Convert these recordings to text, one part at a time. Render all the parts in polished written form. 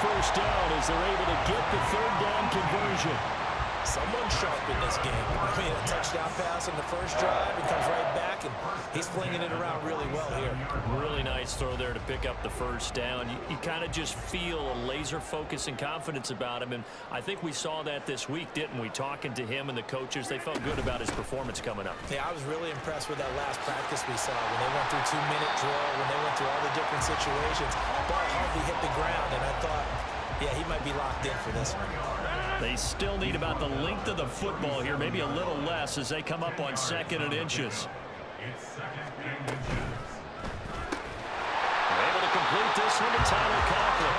first down as they're able to get the third down conversion. Someone sharp in this game. I mean, a touchdown pass on the first drive. It comes right back, and he's flinging it around really well here. Really nice throw there to pick up the first down. You kind of just feel a laser focus and confidence about him, and I think we saw that this week, didn't we? Talking to him and the coaches, they felt good about his performance coming up. Yeah, I was really impressed with that last practice we saw when they went through 2-minute drill, when they went through all the different situations. Ball hardly hit the ground, and I thought, yeah, he might be locked in for this one. They still need about the length of the football here, maybe a little less as they come up on 2nd and inches. They're able to complete this one to Tyler Conklin.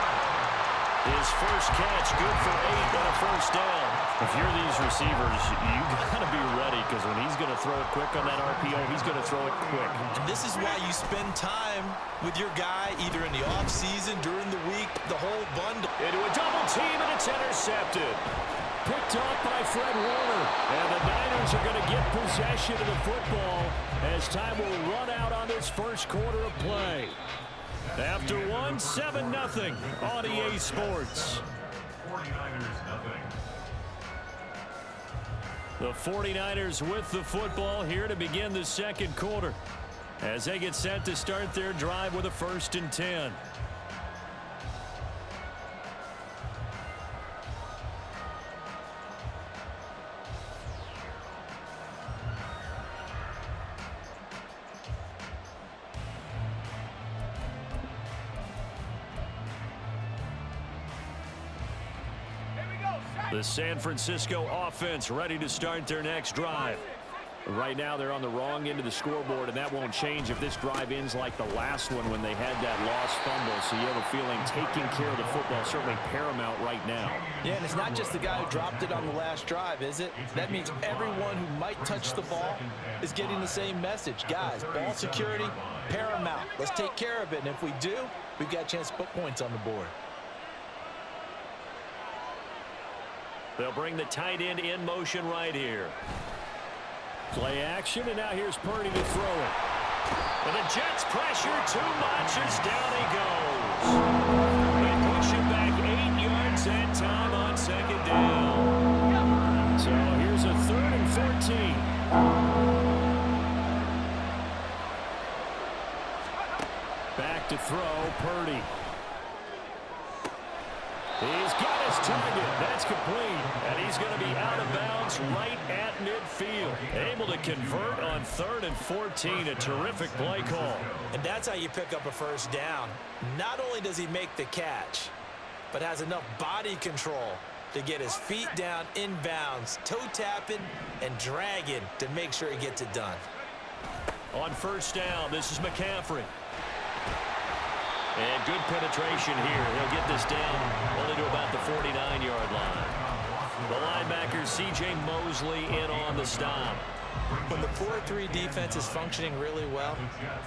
His first catch, good for 8 and a first down. If you're these receivers, you got to be ready because when he's going to throw it quick on that RPO, he's going to throw it quick. And this is why you spend time with your guy either in the offseason, during the week, the whole bundle. Into a double team, and it's intercepted. Picked off by Fred Warner. And the Niners are going to get possession of the football as time will run out on this first quarter of play. After 1, 7-0 on EA Sports. The 49ers with the football here to begin the second quarter as they get set to start their drive with a 1st and 10. The San Francisco offense ready to start their next drive. Right now they're on the wrong end of the scoreboard, and that won't change if this drive ends like the last one when they had that lost fumble. So you have a feeling taking care of the football is certainly paramount right now. Yeah, and it's not just the guy who dropped it on the last drive, is it? That means everyone who might touch the ball is getting the same message. Guys, ball security, paramount. Let's take care of it, and if we do, we've got a chance to put points on the board. They'll bring the tight end in motion right here. Play action, and now here's Purdy to throw it. And the Jets pressure too much as down he goes. They push him back 8 yards that time on 2nd down. So here's a 3rd and 14. Back to throw, Purdy. He's got his target. That's complete. And he's going to be out of bounds right at midfield. Able to convert on 3rd and 14. A terrific play call. And that's how you pick up a first down. Not only does he make the catch, but has enough body control to get his feet down inbounds, toe tapping and dragging to make sure he gets it done. On first down, this is McCaffrey. And good penetration here. He'll get this down only to about the 49-yard line. The linebacker, C.J. Mosley, in on the stop. When the 4-3 defense is functioning really well,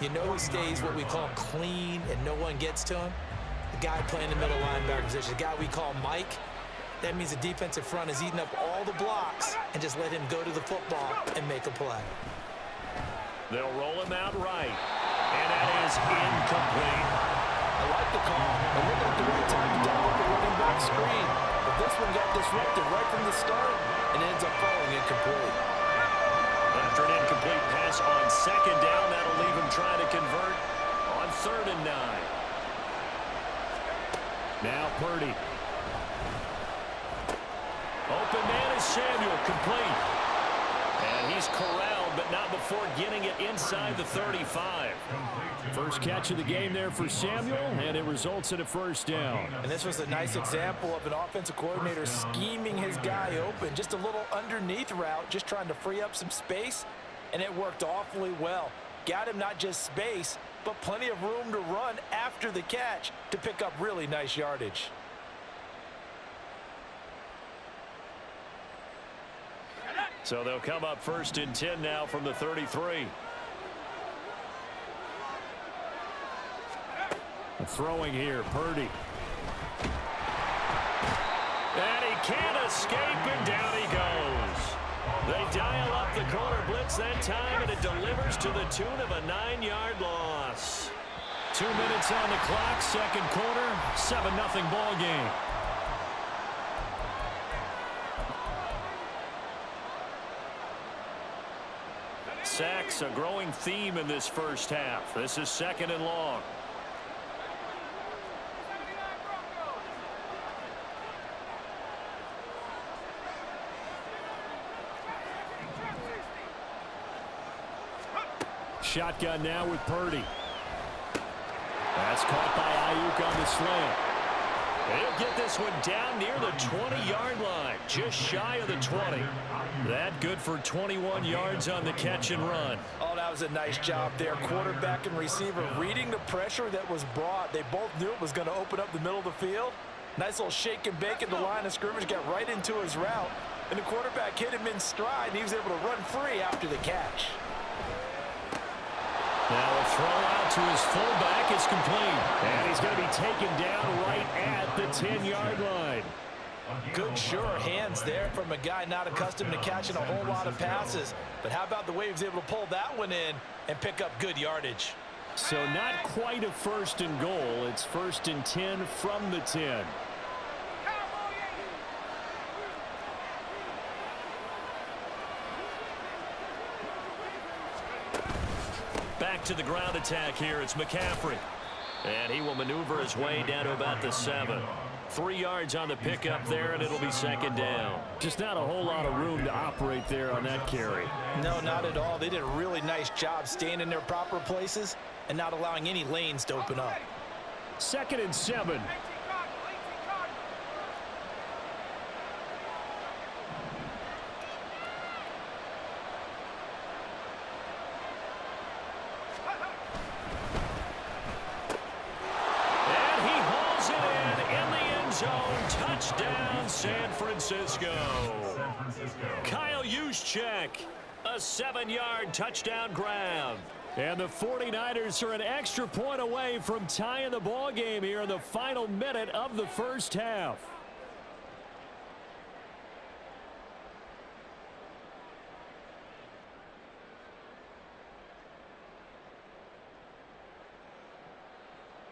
you know he stays what we call clean and no one gets to him. The guy playing the middle linebacker position, the guy we call Mike, that means the defensive front is eating up all the blocks and just let him go to the football and make a play. They'll roll him out right. And that is incomplete. I like the call. They're looking at the right time to download the running back screen. But this one got disrupted right from the start and ends up falling incomplete. After an incomplete pass on 2nd down, that'll leave him trying to convert on 3rd and 9. Now Purdy. Open man is Samuel, complete. And he's corralled, but not before getting it inside the 35. First catch of the game there for Samuel, and it results in a first down. And this was a nice example of an offensive coordinator scheming his guy open. Just a little underneath route, just trying to free up some space, and it worked awfully well. Got him not just space, but plenty of room to run after the catch to pick up really nice yardage. So they'll come up 1st and 10 now from the 33. Throwing here, Purdy. And he can't escape, and down he goes. They dial up the corner blitz that time, and it delivers to the tune of a 9-yard loss. 2 minutes on the clock, second quarter, 7-0 ball game. Sacks, a growing theme in this first half. This is second and long. Shotgun now with Purdy. That's caught by Ayuk on the slant. He'll get this one down near the 20-yard line, just shy of the 20. That good for 21 yards on the catch and run. Oh, that was a nice job there. Quarterback and receiver reading the pressure that was brought. They both knew it was going to open up the middle of the field. Nice little shake and bake at the line of scrimmage, got right into his route. And the quarterback hit him in stride, and he was able to run free after the catch. Now a throw out to his fullback is complete. And he's going to be taken down right at the 10-yard line. Good, sure hands there from a guy not accustomed to catching a whole lot of passes. But how about the way he was able to pull that one in and pick up good yardage? So not quite a first and goal. It's first and 10 from the 10. Back to the ground attack here. It's McCaffrey. And he will maneuver his way down to about the 7. 3 yards on the pickup there, and it'll be second down. Just not a whole lot of room to operate there on that carry. No, not at all. They did a really nice job staying in their proper places and not allowing any lanes to open up. Second and 7. Touchdown, San Francisco. Kyle Juszczyk, a 7-yard touchdown grab. And the 49ers are an extra point away from tying the ball game here in the final minute of the first half.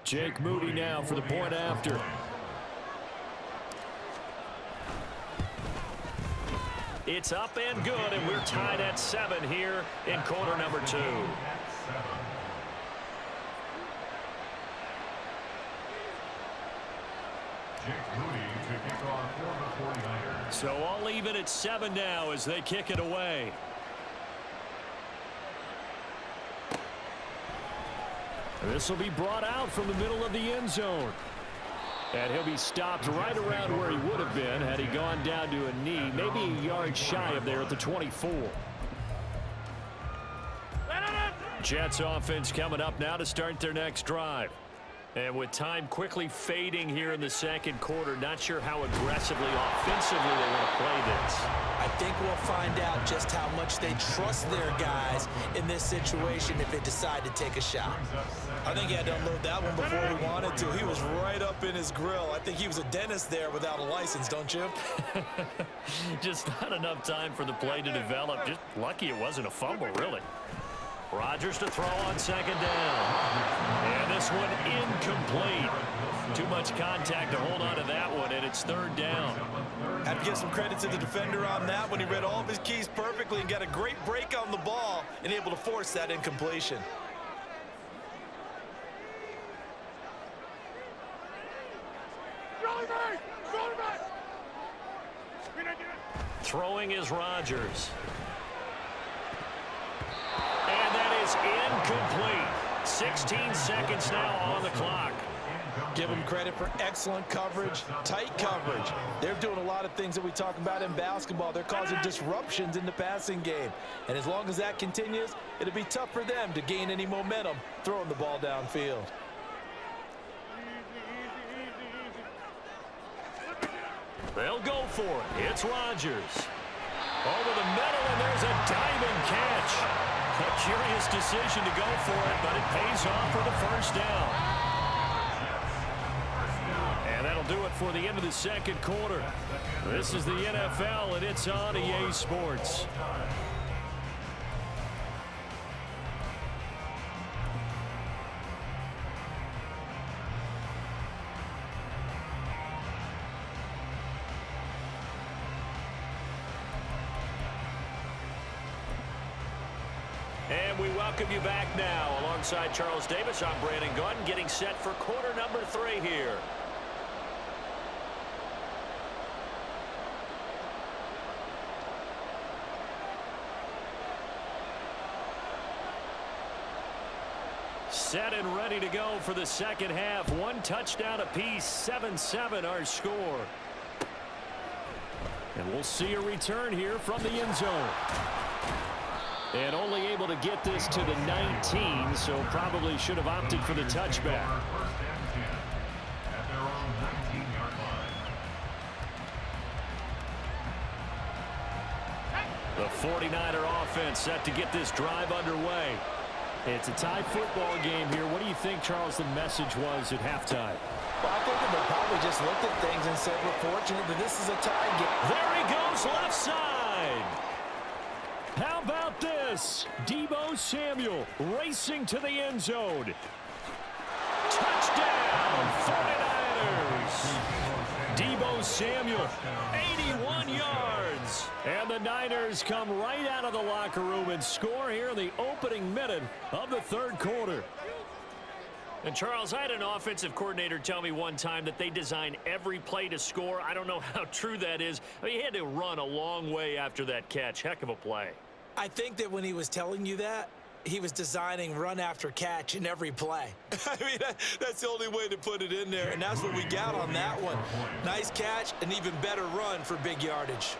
Jake Moody now for the point after. It's up and good, and we're tied at 7 here in quarter number 2. So all even at 7 now as they kick it away. This will be brought out from the middle of the end zone. And he'll be stopped right around where he would have been had he gone down to a knee, maybe a yard shy of there at the 24. Jets offense coming up now to start their next drive. And with time quickly fading here in the second quarter, not sure how aggressively, offensively they want to play this. I think we'll find out just how much they trust their guys in this situation if they decide to take a shot. I think he had to unload that one before he wanted to. He was right up in his grill. I think he was a dentist there without a license, don't you? Just not enough time for the play to develop. Just lucky it wasn't a fumble, really. Rodgers to throw on second down. And this one incomplete. Too much contact to hold on to that one, and it's third down. Have to give some credit to the defender on that one. He read all of his keys perfectly and got a great break on the ball and able to force that incompletion. Throwing is Rodgers. And that is incomplete. 16 seconds now on the clock. Give them credit for excellent coverage, tight coverage. They're doing a lot of things that we talk about in basketball. They're causing disruptions in the passing game. And as long as that continues, it'll be tough for them to gain any momentum throwing the ball downfield. They'll go for it. It's Rodgers. Over the middle, and there's a diving catch. A curious decision to go for it, but it pays off for the first down. And that'll do it for the end of the second quarter. This is the NFL, and it's on EA Sports. we welcome you back now. Alongside Charles Davis, I'm Brandon Gunn, getting set for quarter number 3 here. Set and ready to go for the second half. 1 touchdown apiece, 7-7 our score. And we'll see a return here from the end zone. And only able to get this to the 19, so probably should have opted for the touchback. The 49er offense set to get this drive underway. It's a tie football game here. What do you think, Charles, the message was at halftime? Well, I think that they probably just looked at things and said, we're fortunate that this is a tie game. There he goes, left side. How about this? Deebo Samuel racing to the end zone. Touchdown, 49ers. Deebo Samuel, 81 yards. And the Niners come right out of the locker room and score here in the opening minute of the third quarter. And, Charles, I had an offensive coordinator tell me one time that they design every play to score. I don't know how true that is. I mean, he had to run a long way after that catch. Heck of a play. I think that when he was telling you that, he was designing run after catch in every play. I mean, that's the only way to put it in there, and that's what we got on that one. Nice catch, an even better run for big yardage.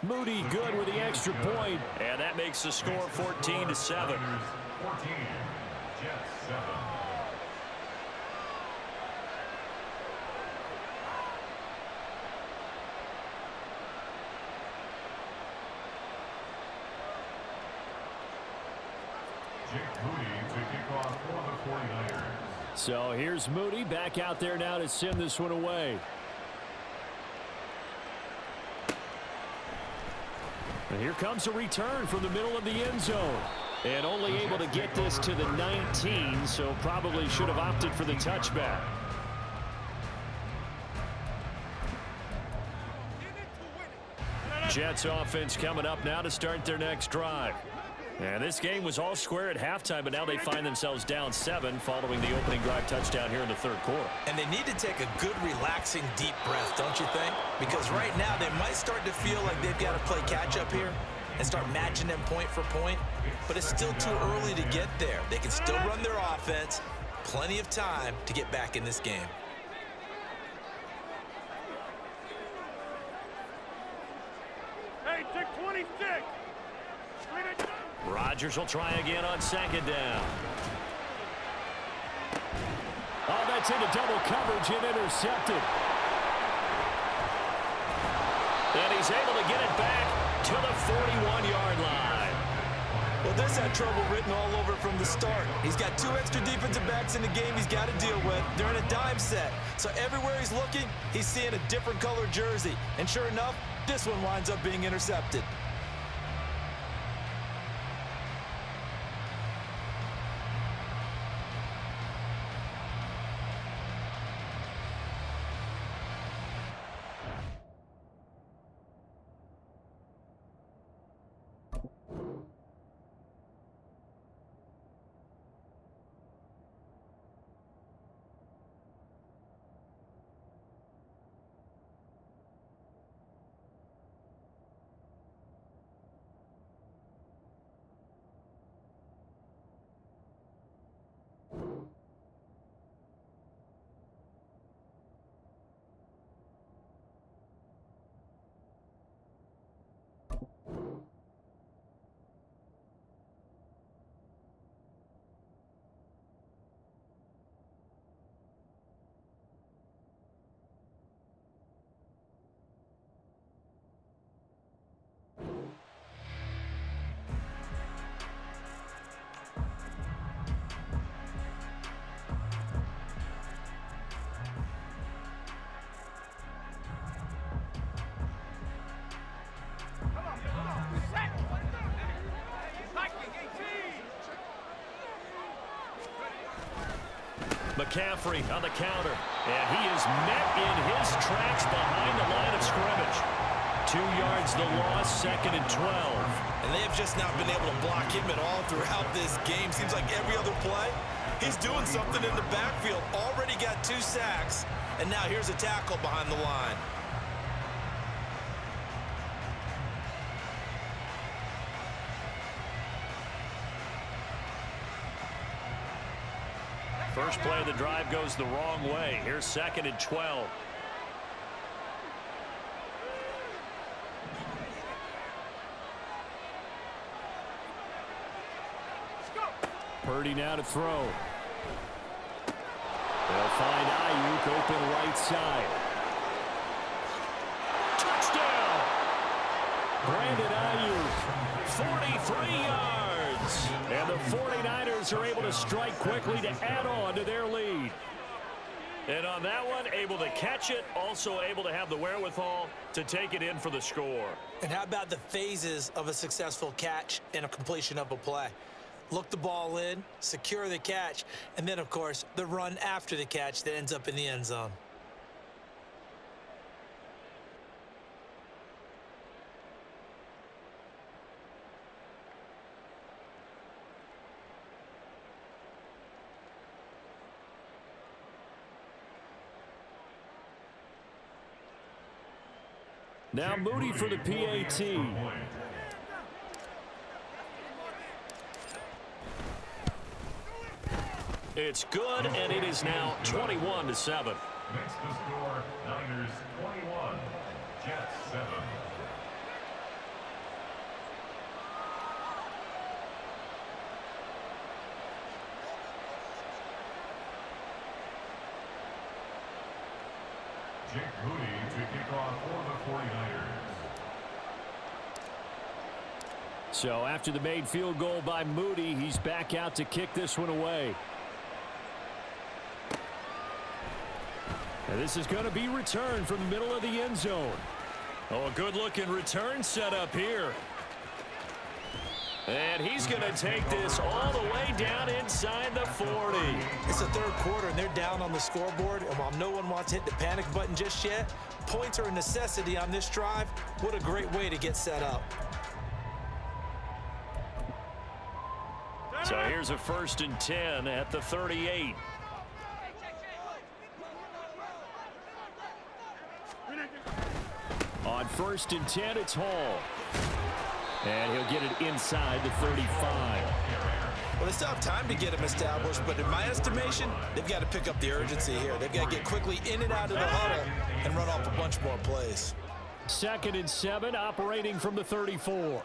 Moody good with the extra point. And that makes the score 14-7. 14, Jets 7. So here's Moody back out there now to send this one away. And here comes a return from the middle of the end zone. And only able to get this to the 19, so probably should have opted for the touchback. Jets offense coming up now to start their next drive. And this game was all square at halftime, but now they find themselves down 7 following the opening drive touchdown here in the third quarter. And they need to take a good, relaxing, deep breath, don't you think? Because right now they might start to feel like they've got to play catch-up here and start matching them point for point. But it's still too early to get there. They can still run their offense. Plenty of time to get back in this game. Hey, take 26. Rodgers will try again on second down. Oh, that's into double coverage and intercepted. And he's able to get it back to the 41-yard line. Well, this had trouble written all over from the start. He's got 2 extra defensive backs in the game he's got to deal with. They're in a dime set. So everywhere he's looking, he's seeing a different color jersey. And sure enough, this one winds up being intercepted. McCaffrey on the counter. And he is met in his tracks behind the line of scrimmage. 2 yards the loss, 2nd and 12. And they have just not been able to block him at all throughout this game. Seems like every other play, he's doing something in the backfield. Already got 2 sacks. And now here's a tackle behind the line. First play of the drive goes the wrong way. Here's 2nd and 12. Purdy now to throw. They'll find Ayuk open right side. Touchdown! Brandon Ayuk, 43 yards. And the 49ers are able to strike quickly to add on to their lead. And on that one, able to catch it, also able to have the wherewithal to take it in for the score. And how about the phases of a successful catch and a completion of a play? Look the ball in, secure the catch, and then, of course, the run after the catch that ends up in the end zone. Now Moody for the PAT. It's good, and it is now 21-7. Makes the score Niners 21, Jets 7. Jake Moody to kick off for the 49ers. So after the made field goal by Moody, he's back out to kick this one away. And this is going to be returned from the middle of the end zone. Oh, a good-looking return set up here. And he's going to take this all the way down inside the 40. It's the 3rd quarter, and they're down on the scoreboard. And while no one wants to hit the panic button just yet, points are a necessity on this drive. What a great way to get set up. So here's a 1st and 10 at the 38. On 1st and 10, it's Hall. And he'll get it inside the 35. Well, they still have time to get him established, but in my estimation, they've got to pick up the urgency here. They've got to get quickly in and out of the huddle and run off a bunch more plays. 2nd and 7, operating from the 34.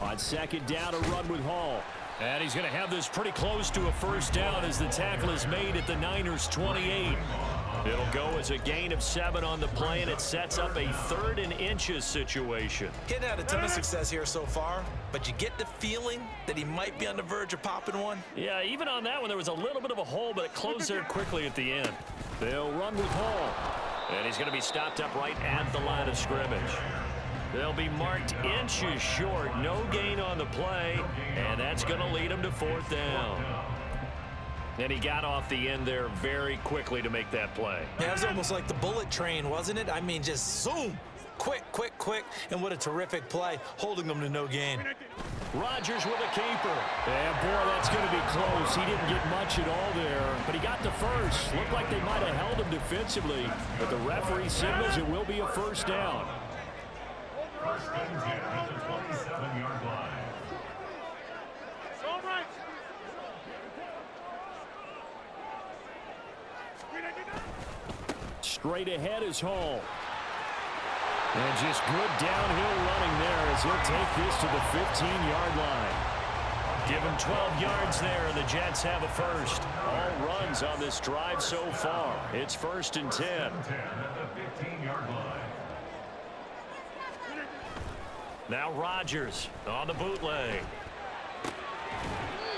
On 2nd down, a run with Hall. And he's going to have this pretty close to a 1st down as the tackle is made at the Niners' 28. It'll go as a gain of 7 on the play, and it sets up a 3rd and inches situation. Getting had a ton of success here so far, but you get the feeling that he might be on the verge of popping one. Yeah, even on that one, there was a little bit of a hole, but it closed there quickly at the end. They'll run with Hall. And he's going to be stopped up right at the line of scrimmage. They'll be marked inches short. No gain on the play, and that's going to lead him to 4th down. And he got off the end there very quickly to make that play. Yeah, it was almost like the bullet train, wasn't it? I mean, just zoom. Quick, quick, quick. And what a terrific play, holding them to no gain. Rodgers with a keeper. And boy, that's going to be close. He didn't get much at all there, but he got the 1st. Looked like they might have held him defensively, but the referee signals it will be a 1st down. 1st and 10 at the 27-yard line. All right. Straight ahead is Hall. And just good downhill running there as he'll take this to the 15-yard line. Give him 12 yards there, and the Jets have a 1st. All runs on this drive so far. It's 1st and 10. 10 at the 15-yard line. Now Rodgers on the bootleg.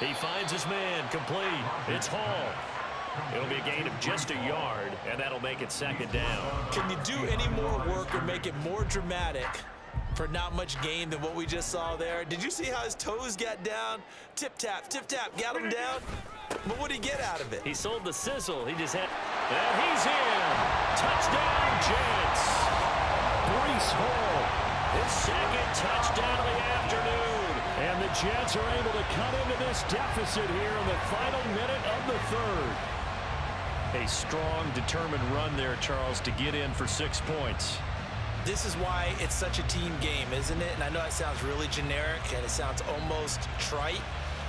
He finds his man, complete. It's Hall. It'll be a gain of just a yard, and that'll make it 2nd down. Can you do any more work or make it more dramatic for not much gain than what we just saw there? Did you see how his toes got down? Tip-tap, got him down. But what did he get out of it? He sold the sizzle. He just had... And he's in. Touchdown, Jets. Breece Hall, his second touchdown of the afternoon. And the Jets are able to cut into this deficit here in the final minute of the third. A strong, determined run there, Charles, to get in for 6 points. This is why it's such a team game, isn't it? And I know that sounds really generic and it sounds almost trite,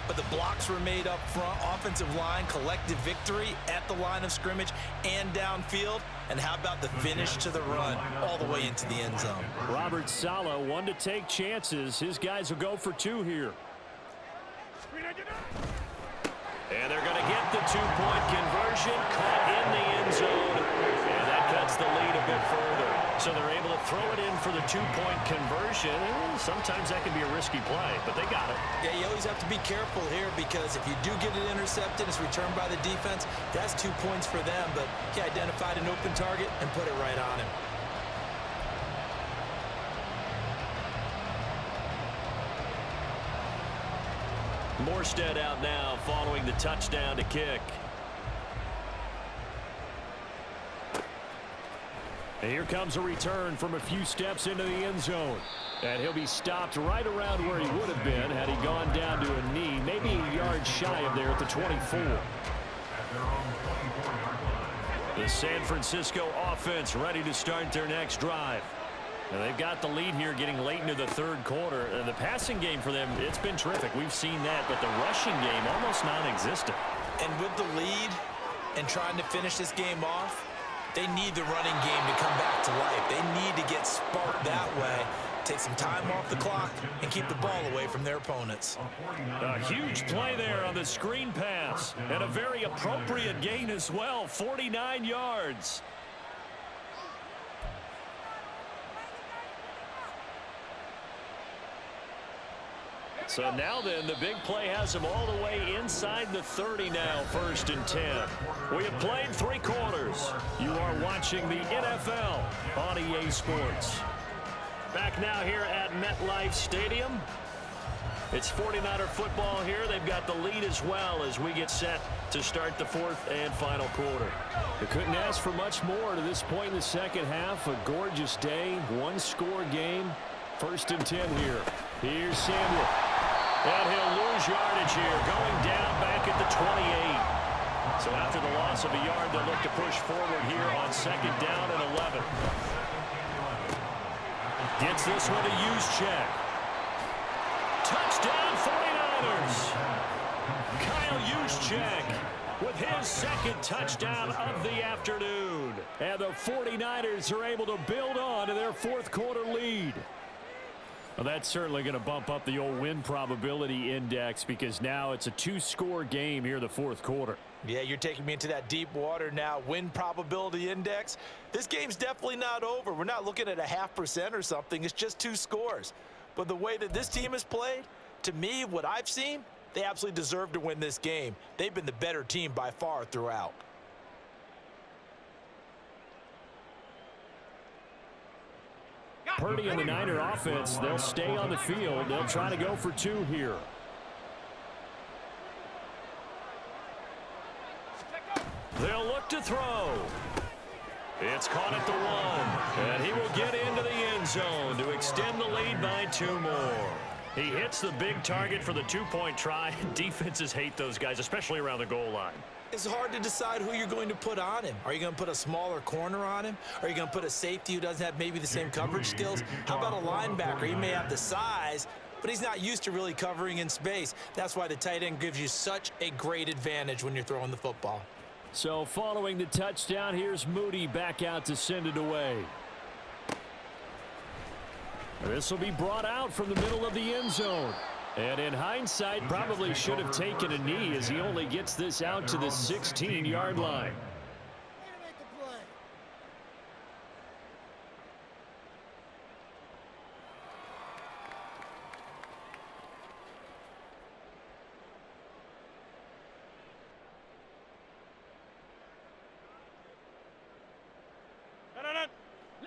but the blocks were made up front, offensive line, collective victory at the line of scrimmage and downfield. And how about the finish to the run all the way into the end zone? Robert Saleh, one to take chances. His guys will go for 2 here. And they're going to get the 2-point conversion, caught in the end zone, and that cuts the lead a bit further. So they're able to throw it in for the 2-point conversion. Sometimes that can be a risky play, but they got it. Yeah, you always have to be careful here because if you do get it intercepted, it's returned by the defense, that's 2 points for them, but he identified an open target and put it right on him. Morstead out now following the touchdown to kick. And here comes a return from a few steps into the end zone. And he'll be stopped right around where he would have been had he gone down to a knee, maybe a yard shy of there at the 24. The San Francisco offense ready to start their next drive. And they've got the lead here getting late into the third quarter. The passing game for them, it's been terrific. We've seen that, but the rushing game almost non-existent. And with the lead and trying to finish this game off, they need the running game to come back to life. They need to get sparked that way, take some time off the clock, and keep the ball away from their opponents. A huge play there on the screen pass, and a very appropriate gain as well, 49 yards. So now then, the big play has him all the way inside the 30 now, 1st and 10. We have played 3 quarters. You are watching the NFL on EA Sports. Back now here at MetLife Stadium. It's 49er football here. They've got the lead as well as we get set to start the 4th and final quarter. They couldn't ask for much more to this point in the second half. A gorgeous day, 1-score game. 1st and 10 here. Here's Samuel. And he'll lose yardage here, going down back at the 28. So after the loss of a yard, they'll look to push forward here on 2nd down and 11. Gets this one to Juszczyk. Touchdown 49ers. Kyle Juszczyk with his 2nd touchdown of the afternoon. And the 49ers are able to build on to their 4th quarter lead. Well, that's certainly going to bump up the old win probability index because now it's a 2-score game here in the 4th quarter. Yeah, you're taking me into that deep water now. Win probability index. This game's definitely not over. We're not looking at a 0.5% or something. It's just 2 scores. But the way that this team has played, to me, what I've seen, they absolutely deserve to win this game. They've been the better team by far throughout. Purdy and the Niner offense, they'll stay on the field. They'll try to go for 2 here. They'll look to throw. It's caught at the 1. And he will get into the end zone to extend the lead by 2 more. He hits the big target for the 2-point try. Defenses hate those guys, especially around the goal line. It's hard to decide who you're going to put on him. Are you going to put a smaller corner on him? Are you going to put a safety who doesn't have maybe the same coverage skills? How about a linebacker? He may have the size, but he's not used to really covering in space. That's why the tight end gives you such a great advantage when you're throwing the football. So following the touchdown, here's Moody back out to send it away. This will be brought out from the middle of the end zone. And in hindsight, probably should have taken a knee as he only gets this out to the 16-yard line.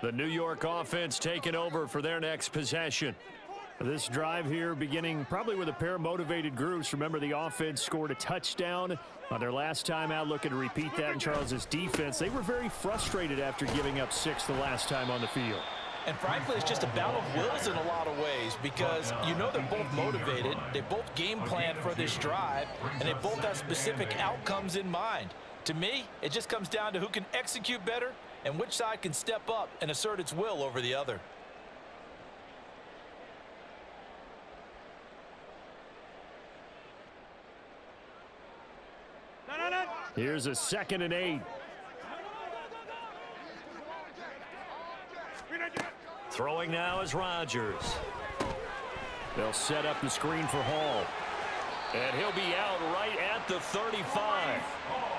The New York offense taking over for their next possession. This drive here beginning probably with a pair of motivated groups. Remember, the offense scored a touchdown On their last time out, looking to repeat that in Charles's defense, they were very frustrated after giving up 6 the last time on the field. And frankly, it's just a battle of wills in a lot of ways because you know they're both motivated, they both game plan for this drive, and they both have specific outcomes in mind. To me, it just comes down to who can execute better and which side can step up and assert its will over the other. Here's a 2nd and 8. Throwing now is Rodgers. They'll set up the screen for Hall. And he'll be out right at the 35.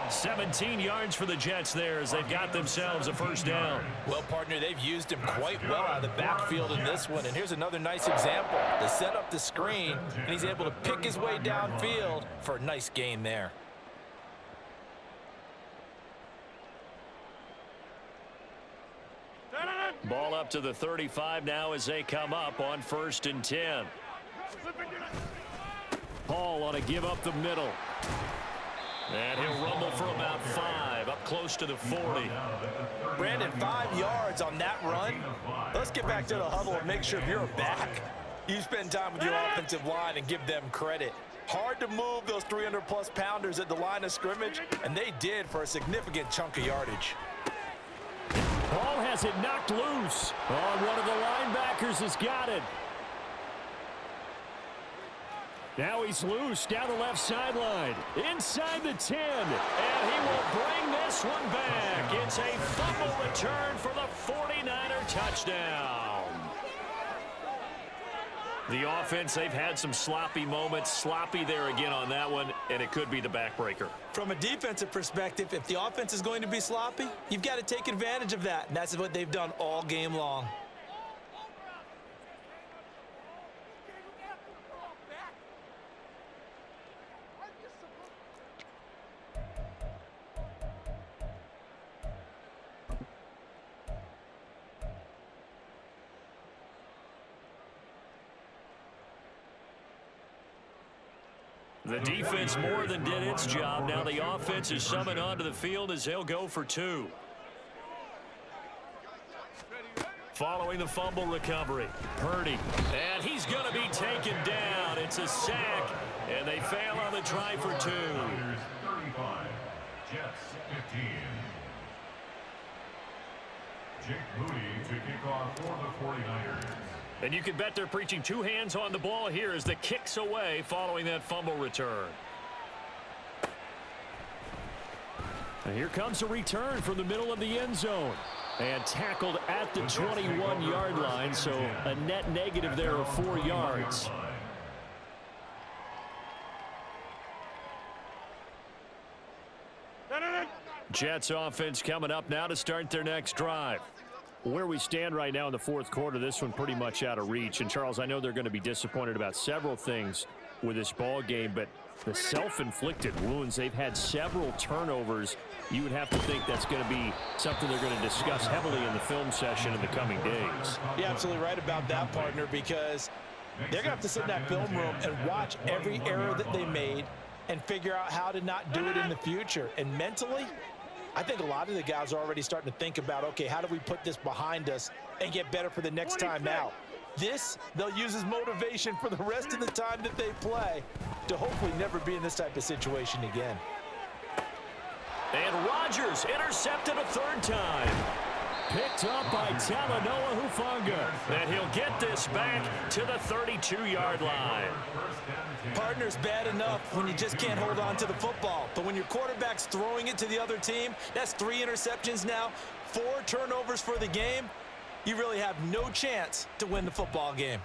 17 yards for the Jets there as they've got themselves a first down. Well, partner, they've used him quite well out of the backfield in this one. And here's another nice example. They set up the screen, and he's able to pick his way downfield for a nice gain there. Ball up to the 35 now as they come up on 1st and 10. Hall on a give up the middle. And he'll rumble for about 5, up close to the 40. Brandon, 5 yards on that run. Let's get back to the huddle and make sure you're back. You spend time with your offensive line and give them credit. Hard to move those 300-plus pounders at the line of scrimmage, and they did for a significant chunk of yardage. Hall has it knocked loose. One of the linebackers has got it. Now he's loose down the left sideline. Inside the 10. And he will bring this one back. It's a fumble return for the 49er touchdown. The offense, they've had some sloppy moments. Sloppy there again on that one, and it could be the backbreaker. From a defensive perspective, if the offense is going to be sloppy, you've got to take advantage of that, and that's what they've done all game long. The defense more than did its job. Now the offense is summoned onto the field as they'll go for 2. Following the fumble recovery, Purdy. And he's going to be taken down. It's a sack, and they fail on the try for 2. 35, Jets 15. Jake Moody to kick off for the 49ers. And you can bet they're preaching 2 hands on the ball here as the kick's away following that fumble return. And here comes a return from the middle of the end zone. And tackled at the 21-yard line, so a net negative there of 4 yards. Jets offense coming up now to start their next drive. Where we stand right now in the 4th quarter, this one pretty much out of reach. And, Charles, I know they're going to be disappointed about several things with this ball game, but the self-inflicted wounds, they've had several turnovers. You would have to think that's going to be something they're going to discuss heavily in the film session in the coming days. You're absolutely right about that, partner, because they're going to have to sit in that film room and watch every error that they made and figure out how to not do it in the future. And mentally, I think a lot of the guys are already starting to think about, okay, how do we put this behind us and get better for the next time out? This, they'll use as motivation for the rest of the time that they play to hopefully never be in this type of situation again. And Rodgers intercepted a 3rd time. Picked up by Talanoa Hufanga. And he'll get this back to the 32-yard line. Partner's bad enough when you just can't hold on to the football. But when your quarterback's throwing it to the other team, that's 3 interceptions now, 4 turnovers for the game. You really have no chance to win the football game.